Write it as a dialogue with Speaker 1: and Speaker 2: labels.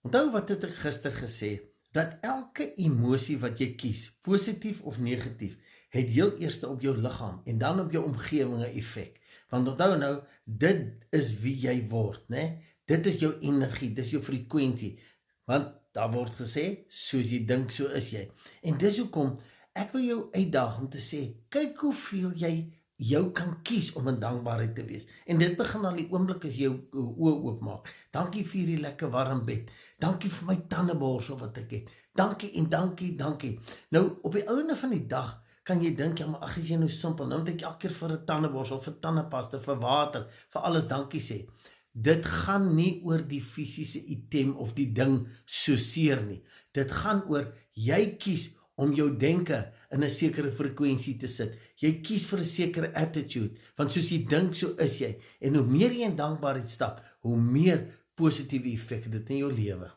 Speaker 1: Onthou wat het ek gister gesê, dat elke emosie wat jy kies, positief of negatief, het heel eers op jou liggaam en dan op jou omgewing 'n effek. Want onthou nou, dit is wie jy word, né? Dit is jou energie, dis jou frekwensie. Want daar word gesê, soos jy dink, so is jy. En dis hoekom ek wil jou uitdaag om te sê, kyk hoeveel jy jou kan kies om in dankbaarheid te wees. En dit begin al die oomblik as jy jou oë oopmaak. Dankie vir hierdie lekker warm bed. Dankie vir my tandeborsel wat ek het. Dankie en dankie, dankie. Nou, op die einde van die dag kan jy dink, ja, maar ag, is jy nou simpel. Nou moet ek elke keer vir 'n tandeborsel, vir tandepasta, vir water, vir alles dankie sê. Dit gaan nie oor die fisiese item of die ding so seer nie. Dit gaan oor, jy kies om jou denke in 'n sekere frekwensie te sit. Jy kies vir 'n sekere attitude, want soos jy dink, so is jy. En hoe meer jy in dankbaarheid stap, hoe meer positiewe effekte dit in jou lewe.